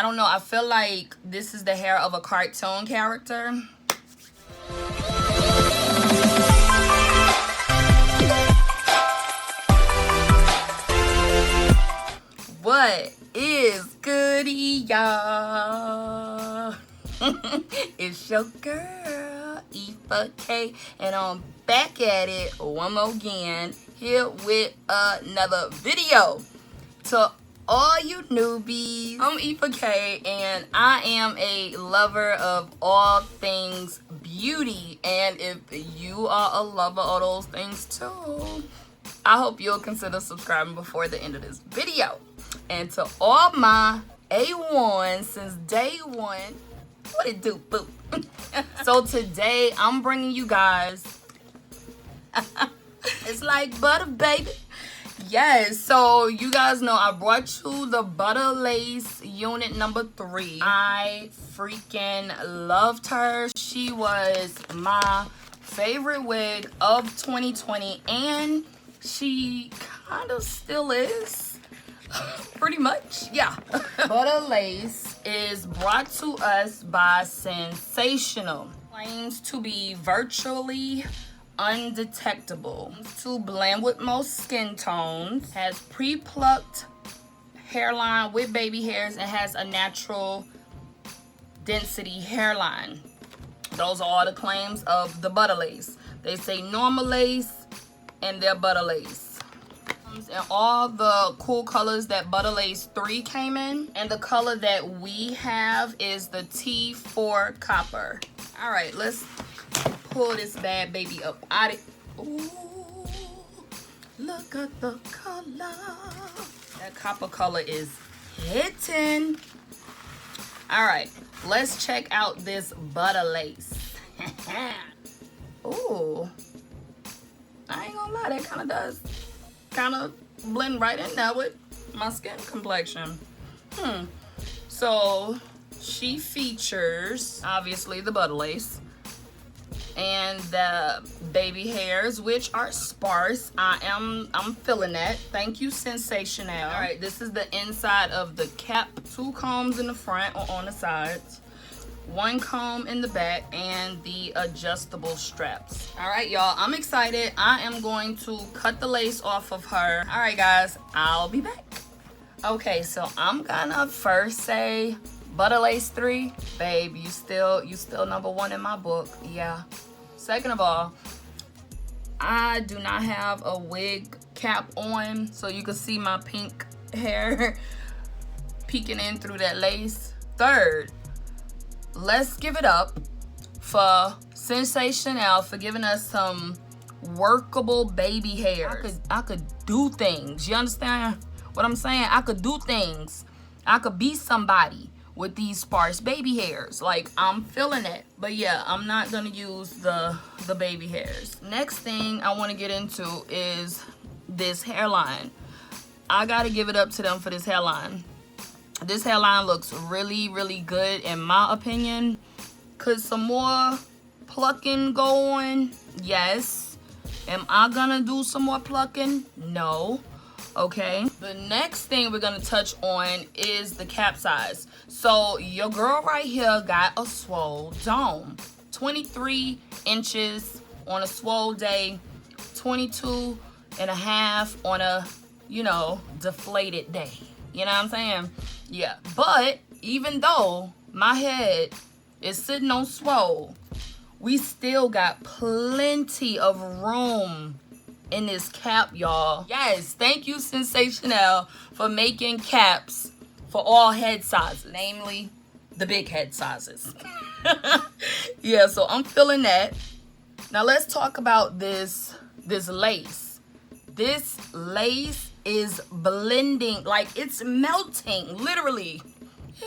I don't know, I feel like this is the hair of a cartoon character. What is goody, y'all? It's your girl, Eva K, and I'm back at it one more again, here with another video. To all you newbies, I'm Eva K, and I am a lover of all things beauty. And if you are a lover of those things too, I hope you'll consider subscribing before the end of this video. And to all my A1 since day one, what it do, boo? So today I'm bringing you guys, it's like butter, baby. Yes, so you guys know I brought you the Butter Lace unit number 3. I freaking loved her. She was my favorite wig of 2020, and she kind of still is. Pretty much, yeah. Butter Lace is brought to us by Sensationnel. Claims to be virtually undetectable, to blend with most skin tones, has pre-plucked hairline with baby hairs, and has a natural density hairline. Those are all the claims of the Butter Lace. They say normal lace and they're Butter Lace. And all the cool colors that Butter Lace 3 came in, and the color that we have is the T4 Copper. All right, let's pull this bad baby up out of it. Ooh, look at the color. That copper color is hitting. All right, let's check out this Butter Lace. Ooh, I ain't gonna lie, that kind of does blend right in there with my skin complexion. So she features obviously the Butter Lace and the baby hairs, which are sparse. I'm feeling that. Thank you, Sensationnel. All right, this is the inside of the cap. 2 combs in the front or on the sides, 1 comb in the back, and the adjustable straps. All right, y'all, I'm excited. I am going to cut the lace off of her. All right, guys, I'll be back. Okay, so I'm gonna first say Butter Lace 3, babe, you still number 1 in my book. Yeah. Second of all, I do not have a wig cap on, so you can see my pink hair peeking in through that lace. Third, let's give it up for Sensationnel for giving us some workable baby hairs. I could do things. You understand what I'm saying? I could do things. I could be somebody with these sparse baby hairs. Like, I'm feeling it. But yeah, I'm not gonna use the baby hairs. Next thing I want to get into is this hairline. I gotta give it up to them for this hairline. This hairline looks really, really good in my opinion. Could some more plucking go on? Yes. Am I gonna do some more plucking? No. Okay. The next thing we're gonna touch on is the cap size. So your girl right here got a swole dome. 23 inches on a swole day, 22 and a half on a, you know, deflated day. You know what I'm saying? Yeah. But even though my head is sitting on swole, we still got plenty of room in this cap, y'all. Yes, thank you, Sensationnel, for making caps for all head sizes, namely the big head sizes. Yeah, so I'm feeling that. Now let's talk about this lace. This lace is blending, like it's melting, literally.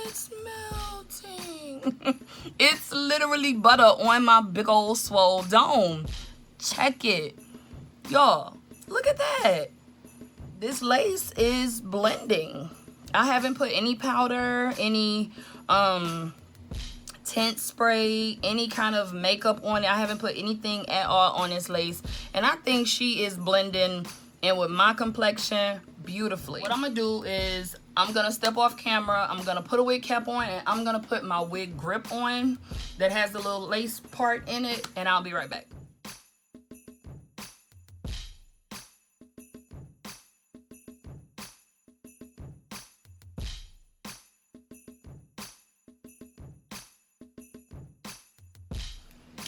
It's melting. It's literally butter on my big old swole dome. Check it. Y'all, look at that. This lace is blending. I haven't put any powder, any tint spray, any kind of makeup on it. I haven't put anything at all on this lace. And I think she is blending in with my complexion beautifully. What I'm gonna do is I'm gonna step off camera. I'm gonna put a wig cap on, and I'm gonna put my wig grip on that has the little lace part in it, and I'll be right back.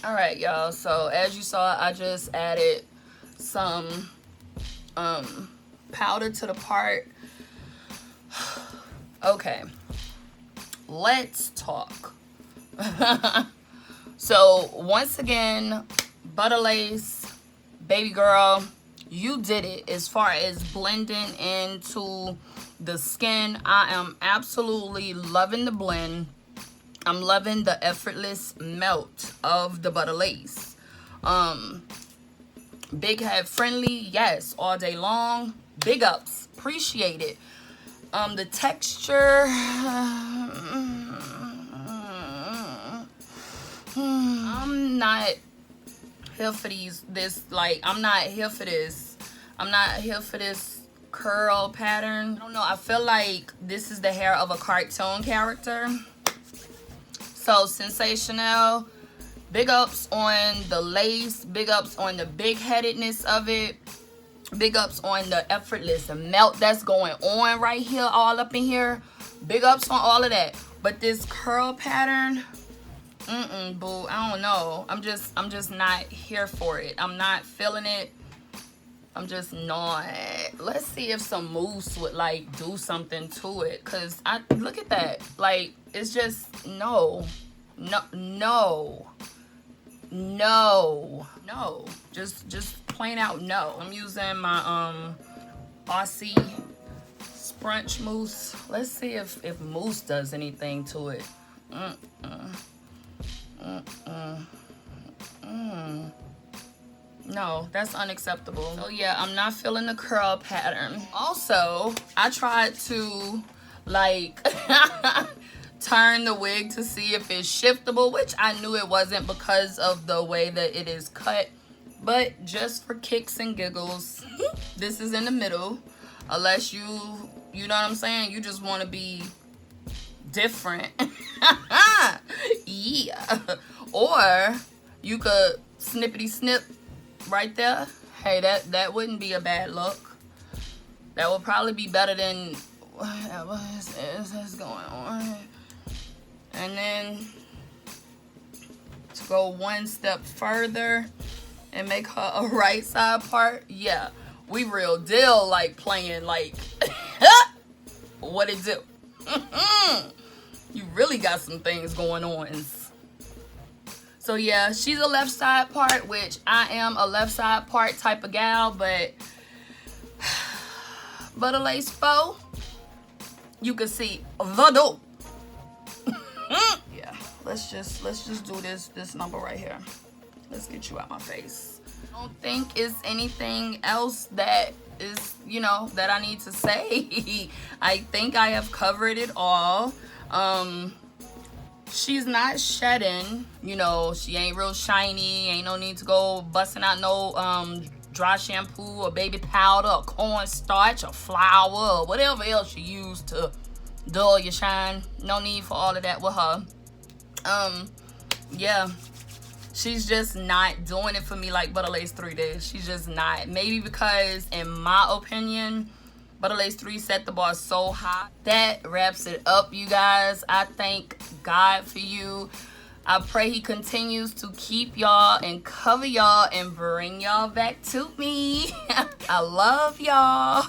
All right, y'all, so as you saw, I just added some powder to the part. Okay, let's talk. So once again, Butta Lace, baby girl, you did it as far as blending into the skin. I am absolutely loving the blend. I'm loving the effortless melt of the Butta Lace. Big head friendly, yes, all day long. Big ups, appreciate it. The texture, I'm not here for I'm not here for this. I'm not here for this curl pattern. I don't know, I feel like this is the hair of a cartoon character. So Sensationnel, big ups on the lace, big ups on the big headedness of it, big ups on the effortless melt that's going on right here, all up in here. Big ups on all of that. But this curl pattern, boo, I don't know. I'm just not here for it. I'm not feeling it. I'm just not. Let's see if some mousse would like do something to it, cause I look at that. Like, it's just no. Just plain out no. I'm using my Aussie Sprunch mousse. Let's see if mousse does anything to it. No, that's unacceptable. So yeah, I'm not feeling the curl pattern. Also, I tried to like turn the wig to see if it's shiftable, which I knew it wasn't because of the way that it is cut. But just for kicks and giggles, this is in the middle. Unless you know what I'm saying, you just want to be different. Yeah. Or you could snippety snip right there. Hey, that wouldn't be a bad look. That would probably be better than whatever is going on. And then to go one step further and make her a right side part. Yeah, we real deal like playing like what it do. You really got some things going on. So yeah, she's a left side part, which I am a left side part type of gal, but Butta Lace faux, you can see the dope. Yeah, let's just do this number right here. Let's get you out my face. I don't think it's anything else that is, you know, that I need to say. I think I have covered it all. She's not shedding, you know, she ain't real shiny. Ain't no need to go busting out no dry shampoo or baby powder or cornstarch or flour or whatever else you use to dull your shine. No need for all of that with her. Yeah, she's just not doing it for me like Butta Lace 3 did. She's just not. Maybe because, in my opinion, Butta Lace 3 set the bar so high. That wraps it up, you guys. I thank God for you. I pray he continues to keep y'all and cover y'all and bring y'all back to me. I love y'all.